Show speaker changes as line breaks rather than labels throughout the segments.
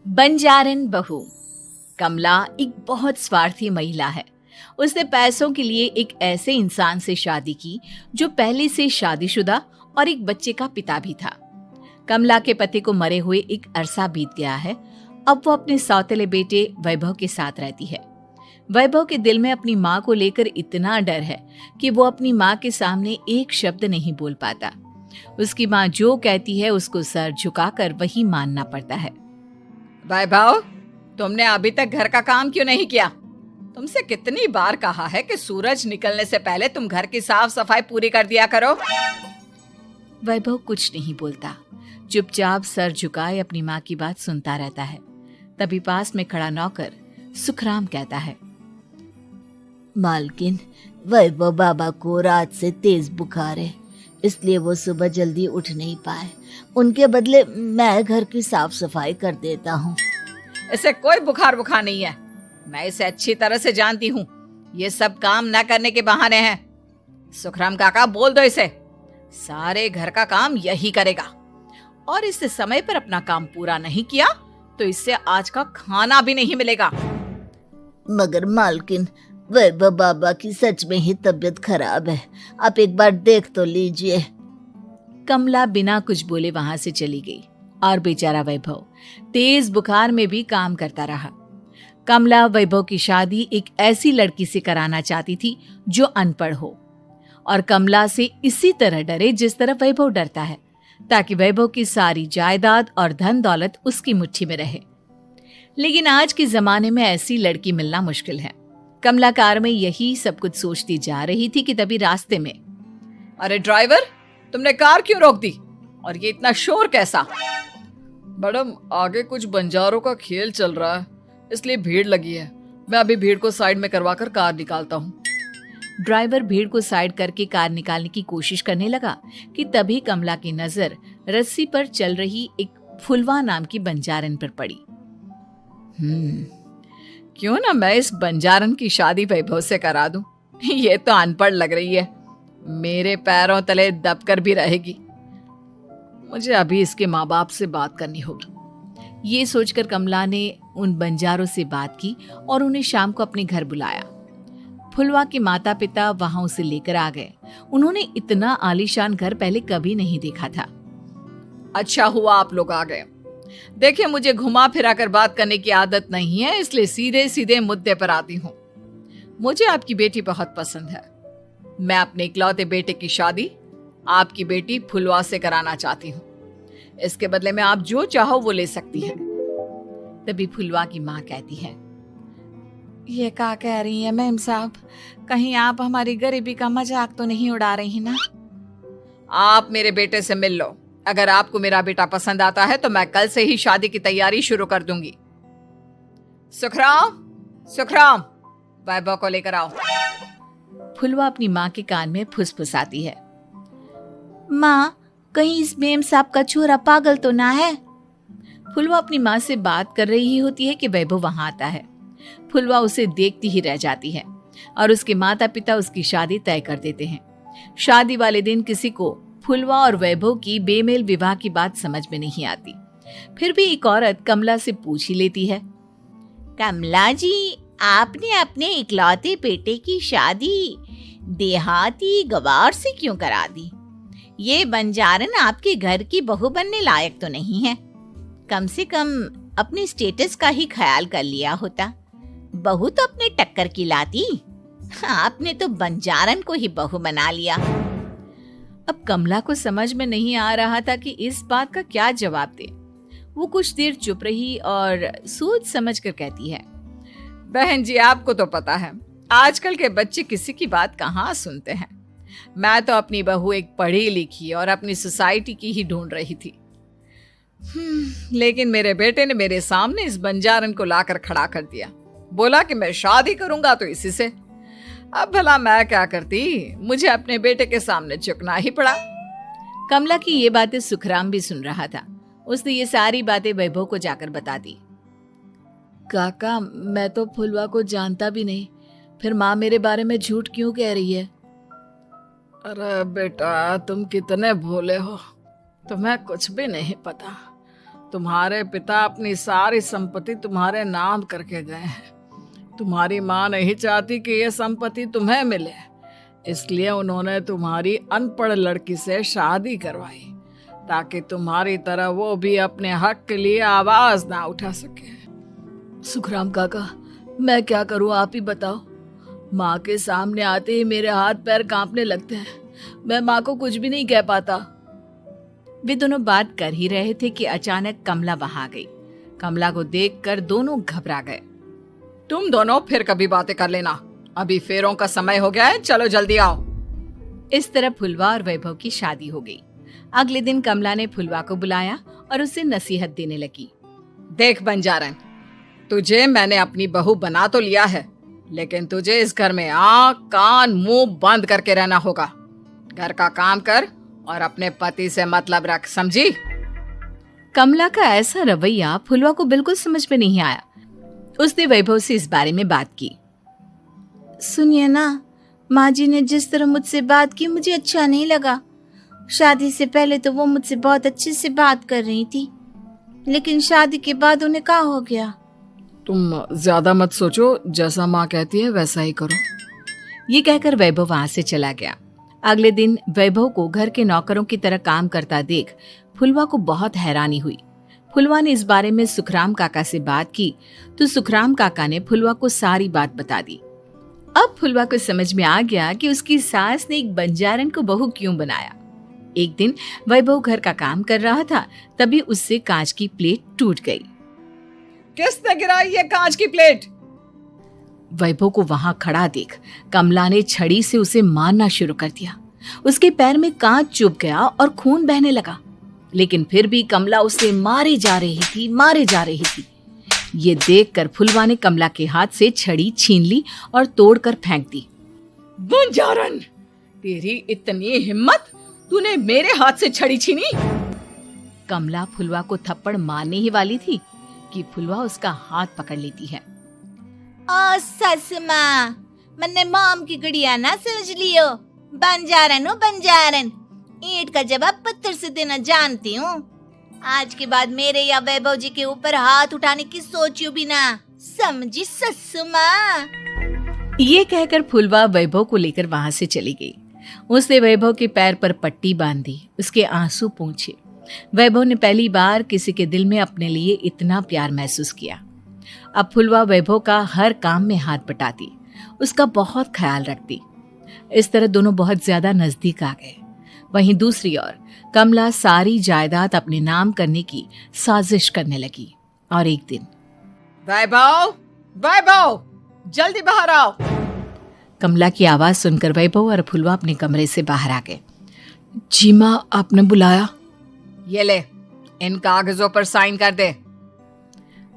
बंजारन बहू। कमला एक बहुत स्वार्थी महिला है। उसने पैसों के लिए एक ऐसे इंसान से शादी की जो पहले से शादीशुदा और एक बच्चे का पिता भी था। कमला के पति को मरे हुए एक अरसा बीत गया है। अब वो अपने सौतेले बेटे वैभव के साथ रहती है। वैभव के दिल में अपनी माँ को लेकर इतना डर है कि वो अपनी माँ के सामने एक शब्द नहीं बोल पाता। उसकी माँ जो कहती है उसको सर झुकाकर वही मानना पड़ता है।
वैभव, तुमने अभी तक घर का काम क्यों नहीं किया? तुमसे कितनी बार कहा है कि सूरज निकलने से पहले तुम घर की साफ सफाई पूरी कर दिया करो।
वैभव कुछ नहीं बोलता, चुपचाप सर झुकाए अपनी माँ की बात सुनता रहता है। तभी पास में खड़ा नौकर सुखराम कहता है,
मालकिन, वैभव बाबा को रात से तेज बुखार है, इसलिए वो सुबह जल्दी उठ नहीं पाए। उनके बदले मैं घर की साफ सफाई कर देता हूँ।
इसे कोई बुखार नहीं है। मैं इसे अच्छी तरह से जानती हूँ। ये सब काम न करने के बहाने हैं। सुखराम काका, बोल दो इसे, सारे घर का काम यही करेगा। और इससे समय पर अपना काम पूरा नहीं किया तो इससे आज का खाना भी नहीं मिलेगा।
मगर मालकिन, वैभव बाबा की सच में ही तबीयत खराब है, आप एक बार देख तो लीजिए।
कमला बिना कुछ बोले वहां से चली गई और बेचारा वैभव तेज बुखार में भी काम करता रहा। कमला वैभव की शादी एक ऐसी लड़की से कराना चाहती थी जो अनपढ़ हो और कमला से इसी तरह डरे जिस तरह वैभव डरता है, ताकि वैभव की सारी जायदाद और धन दौलत उसकी मुट्ठी में रहे। लेकिन आज के जमाने में ऐसी लड़की मिलना मुश्किल है। कमला कार में यही सब कुछ सोचती जा रही थी कि तभी रास्ते में,
अरे ड्राइवर, तुमने कार क्यों रोक दी? और ये इतना शोर कैसा? मैडम, आगे कुछ बंजारों का खेल चल रहा है, इसलिए भीड़ लगी है। मैं अभी भीड़ को साइड में करवाकर कार निकालता हूँ।
ड्राइवर भीड़ को साइड करके कार निकालने की कोशिश करने लगा कि तभी कमला की नजर रस्सी पर चल रही एक फुलवा नाम की बंजारन पर पड़ी।
क्यों ना मैं इस बंजारन की शादी वैभव से करा दूं? ये तो अनपढ़ लग रही है, मेरे पैरों तले दबकर भी रहेगी। मुझे अभी इसके माँ बाप से बात करनी होगी।
ये सोचकर कमला ने उन बंजारों से बात की और उन्हें शाम को अपने घर बुलाया। फुलवा के माता पिता वहां उसे लेकर आ गए। उन्होंने इतना आलीशान घर पहले कभी नहीं देखा था।
अच्छा हुआ आप लोग आ गए। देखिए, मुझे घुमा फिरा कर बात करने की आदत नहीं है, इसलिए सीधे सीधे मुद्दे पर आती हूँ। मुझे आपकी बेटी बहुत पसंद है। मैं अपने इकलौते बेटे की शादी आपकी बेटी फुलवा से कराना चाहती हूँ। इसके बदले में आप जो चाहो वो ले सकती हैं।
तभी फुलवा की माँ कहती है,
ये क्या कह रही है मैम साहब? कहीं आप हमारी गरीबी का मजाक तो नहीं उड़ा रही ना? आप मेरे बेटे से मिल लो। अगर आपको मेरा बेटा पसंद आता है तो मैं कल से ही शादी की तैयारी शुरू कर दूंगी। सुखराम, वैभव को लेकर आओ।
फुलवा अपनी माँ के कान में फुसफुसाती है, माँ, कहीं इस मेम साहब का छोरा पागल तो ना है? फुलवा अपनी माँ से बात कर रही होती है कि वैभव वहां आता है। फुलवा उसे देखती ही रह जाती है और उसके माता पिता उसकी शादी तय कर देते हैं। शादी वाले दिन किसी को फुलवा और वैभव की बेमेल विवाह की बात समझ में नहीं आती। फिर भी एक औरत कमला से पूछ ही लेती है,
कमला जी, आपने अपने इकलौते बेटे की शादी देहाती गवार से क्यों करा दी? ये बंजारन आपके घर की बहू बनने लायक तो नहीं है। कम से कम अपने स्टेटस का ही ख्याल कर लिया होता। बहू तो अपने टक्कर की लाती, आपने तो बंजारन को ही बहू बना लिया।
अब कमला को समझ में नहीं आ रहा था कि इस बात का क्या जवाब दे। वो कुछ देर चुप रही और सोच समझ कर कहती है,
बहन जी, आपको तो पता है आजकल के बच्चे किसी की बात कहाँ सुनते हैं। मैं तो अपनी बहू एक पढ़ी लिखी और अपनी सोसाइटी की ही ढूंढ रही थी। लेकिन मेरे बेटे ने मेरे सामने इस बंजारन को लाकर खड़ा कर दिया। बोला कि मैं शादी करूंगा तो इसी से। अब भला मैं क्या करती, मुझे अपने बेटे के सामने झुकना ही पड़ा।
कमला की ये बातें सुखराम भी सुन रहा था। उसने ये सारी बातें वैभव को जाकर बता दी। काका, मैं तो फुलवा को जानता भी नहीं, फिर माँ मेरे बारे में झूठ क्यों कह रही है?
अरे बेटा, तुम कितने भोले हो, तुम्हें कुछ भी नहीं पता। तुम्हारे पिता अपनी सारी संपत्ति तुम्हारे नाम करके गए हैं। तुम्हारी माँ नहीं चाहती कि यह संपत्ति तुम्हें मिले, इसलिए उन्होंने तुम्हारी अनपढ़ लड़की से शादी करवाई ताकि तुम्हारी तरह वो भी अपने हक के लिए आवाज ना उठा सके।
सुखराम काका, मैं क्या करूं, आप ही बताओ। माँ के सामने आते ही मेरे हाथ पैर कांपने लगते हैं। मैं माँ को कुछ भी नहीं कह पाता। वे दोनों बात कर ही रहे थे कि अचानक कमला वहां आ गई। कमला को देखकर दोनों घबरा गए।
तुम दोनों फिर कभी बातें कर लेना, अभी फेरों का समय हो गया है, चलो जल्दी आओ।
इस तरह फुलवा और वैभव की शादी हो गई। अगले दिन कमला ने फुलवा को बुलाया और उसे नसीहत देने लगी।
देख बंजारन, तुझे मैंने अपनी बहू बना तो लिया है, लेकिन तुझे इस घर में आँख कान मुंह बंद करके रहना होगा। घर का काम कर और अपने पति से मतलब रख, समझी?
कमला का ऐसा रवैया फुलवा को बिल्कुल समझ में नहीं आया। उसने वैभव से इस बारे में बात की।
सुनिए ना, माँ जी ने जिस तरह मुझसे बात की मुझे अच्छा नहीं लगा। शादी से पहले तो वो मुझसे बहुत अच्छे से बात कर रही थी, लेकिन शादी के बाद उन्हें क्या हो गया?
तुम ज्यादा मत सोचो, जैसा माँ कहती है वैसा ही करो।
ये कहकर वैभव वहां से चला गया। अगले दिन वैभव को घर के नौकरों की तरह काम करता देख फुलवा को बहुत हैरानी हुई। फुलवा ने इस बारे में सुखराम काका से बात की तो सुखराम काका ने फुलवा को सारी बात बता दी। अब फुलवा को समझ में आ गया कि उसकी सास ने एक बंजारन को बहू क्यों बनाया। एक दिन वैभव घर का काम कर रहा था, तभी उससे कांच की प्लेट टूट गई।
किसने गिराई ये कांच की प्लेट?
वैभव को वहां खड़ा देख कमला ने छड़ी से उसे मारना शुरू कर दिया। उसके पैर में कांच चुभ गया और खून बहने लगा, लेकिन फिर भी कमला उसे मारे जा रही थी। ये देखकर फुलवा ने कमला के हाथ से छड़ी छीन ली और तोड़कर फेंक दी।
बंजारन, तेरी इतनी हिम्मत, तूने मेरे हाथ से छड़ी छीनी?
कमला फुलवा को थप्पड़ मारने ही वाली थी कि फुलवा उसका हाथ पकड़ लेती है।
ओ सस माँ, मैंने मॉम की गुड़िया ना समझ लियो। बंजारन हो बंजारन, ईंट का जवाब पत्थर से देना जानती हूँ। आज के बाद मेरे या वैभव जी के ऊपर हाथ उठाने की सोचियो भी ना, समझी ससु माँ?
ये कहकर फुलवा वैभव को लेकर वहां से चली गई। उसने वैभव के पैर पर पट्टी बांधी, उसके आंसू पोंछे। वैभव ने पहली बार किसी के दिल में अपने लिए इतना प्यार महसूस किया। अब फुलवा वैभव का हर काम में हाथ बटाती, उसका बहुत ख्याल रखती। इस तरह दोनों बहुत ज्यादा नजदीक आ गए। वहीं दूसरी ओर कमला सारी जायदाद अपने नाम करने की साजिश करने लगी। और एक दिन,
वैभव, जल्दी बाहर आओ।
कमला की आवाज सुनकर वैभव और फुलवा अपने कमरे से बाहर आ गए। जी माँ, आपने बुलाया?
ये ले, इन कागजों पर साइन कर दे।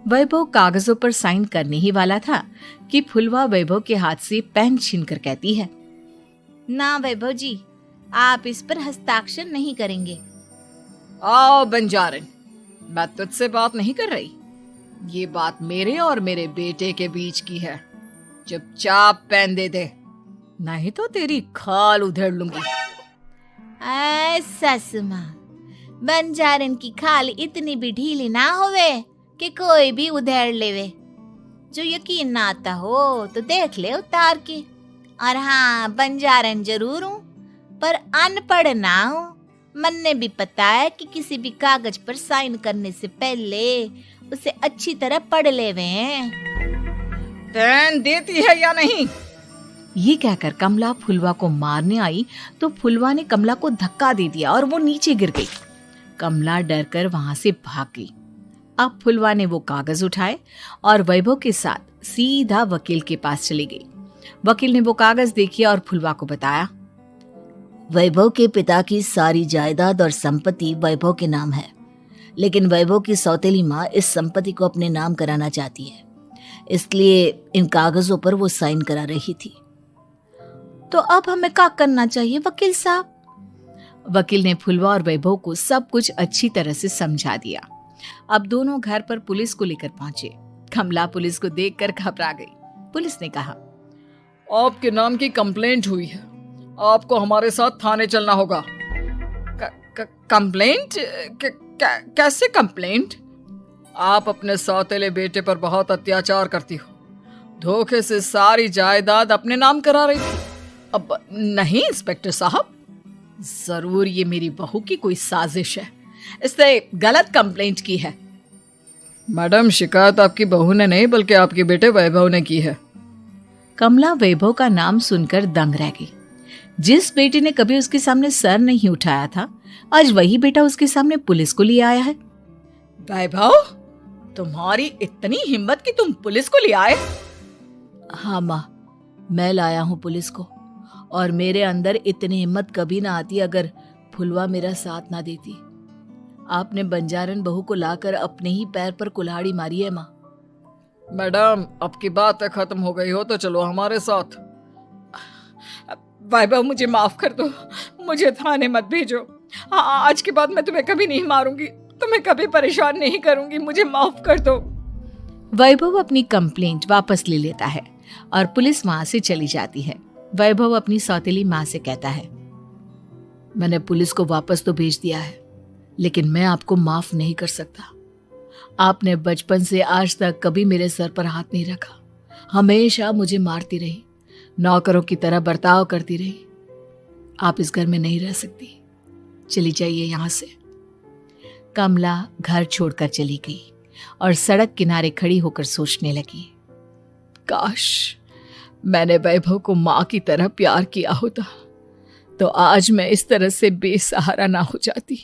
वैभव कागजों पर साइन करने ही वाला था कि फुलवा वैभव के हाथ से पेन छीनकर कहती है,
ना वैभव जी, आप इस पर हस्ताक्षर नहीं करेंगे।
आओ बंजारन, मैं तुझसे बात नहीं कर रही। ये बात मेरे और मेरे बेटे के बीच की है। चुपचाप पेन दे दे, नहीं तो तेरी खाल उधेड़ लूंगी।
ससु माँ, बंजारन की खाल इतनी भी ढीली ना होवे कि कोई भी उधेड़ लेवे। जो यकीन ना आता हो तो देख ले उतार के। और हाँ, बंजारन जरूर हूँ पर अनपढ़ ना हूँ। मैंने भी पता है कि किसी भी कागज पर साइन करने से पहले उसे अच्छी तरह पढ़ लेवे हैं।
पेन देती है या नहीं?
ये कहकर कमला फुलवा को मारने आई तो फुलवा ने कमला को धक्का दे दिया और वो नीचे गिर गई। कमला डरकर वहां से भाग गई। अब फुलवा ने वो कागज उठाए और वैभव के साथ सीधा वकील के पास चली गई। वकील ने वो कागज देखे और फुलवा को बताया,
वैभव के पिता की सारी जायदाद और संपत्ति वैभव के नाम है, लेकिन वैभव की सौतेली माँ इस संपत्ति को अपने नाम कराना चाहती है, इसलिए इन कागजों पर वो साइन करा रही थी।
तो अब हमें क्या करना चाहिए वकील साहब?
वकील ने फुलवा और वैभव को सब कुछ अच्छी तरह से समझा दिया। अब दोनों घर पर पुलिस को लेकर पहुंचे। कमला पुलिस को देखकर घबरा गई। पुलिस ने कहा,
आपके नाम की कंप्लेंट हुई है, आपको हमारे साथ थाने चलना होगा। कंप्लेंट? कैसे कंप्लेंट? आप अपने सौतेले बेटे पर बहुत अत्याचार करती हो। धोखे से सारी जायदाद अपने नाम करा रही थी।
अब नहीं इंस्पेक्टर साहब, जरूर ये मेरी बहू की कोई साजिश है। इसने गलत कंप्लेंट की है।
मैडम, शिकायत आपकी बहू ने नहीं बल्कि आपके बेटे वैभव ने की है।
कमला वैभव का नाम सुनकर दंग रह गई। जिस बेटे ने कभी उसके सामने सर नहीं उठाया था, आज वही बेटा उसके सामने पुलिस को लिए आया है।
वैभव, तुम्हारी इतनी हिम्मत कि तुम पुलिस को ले आए?
हाँ माँ, मैं लाया हूँ पुलिस को, और मेरे अंदर इतनी हिम्मत कभी ना आती अगर फुलवा मेरा साथ ना देती। आपने बंजारन बहू को लाकर अपने ही पैर पर कुल्हाड़ी मारी है माँ।
मैडम, अब की बात खत्म हो गई हो तो चलो हमारे साथ।
वैभव, मुझे माफ कर दो, मुझे थाने मत भेजो। आज के बाद मैं तुम्हें कभी नहीं मारूंगी, तुम्हें कभी परेशान नहीं करूंगी, मुझे माफ कर दो। वैभव अपनी कंप्लेंट वापस ले लेता है और पुलिस वहां से चली जाती है। वैभव अपनी सौतेली माँ से कहता है,
मैंने पुलिस को वापस तो भेज दिया है, लेकिन मैं आपको माफ नहीं कर सकता। आपने बचपन से आज तक कभी मेरे सर पर हाथ नहीं रखा, हमेशा मुझे मारती रही, नौकरों की तरह बर्ताव करती रही। आप इस घर में नहीं रह सकती, चली जाइए यहां से।
कमला घर छोड़कर चली गई और सड़क किनारे खड़ी होकर सोचने लगी, काश मैंने वैभव को माँ की तरह प्यार किया होता तो आज मैं इस तरह से बेसहारा ना हो जाती।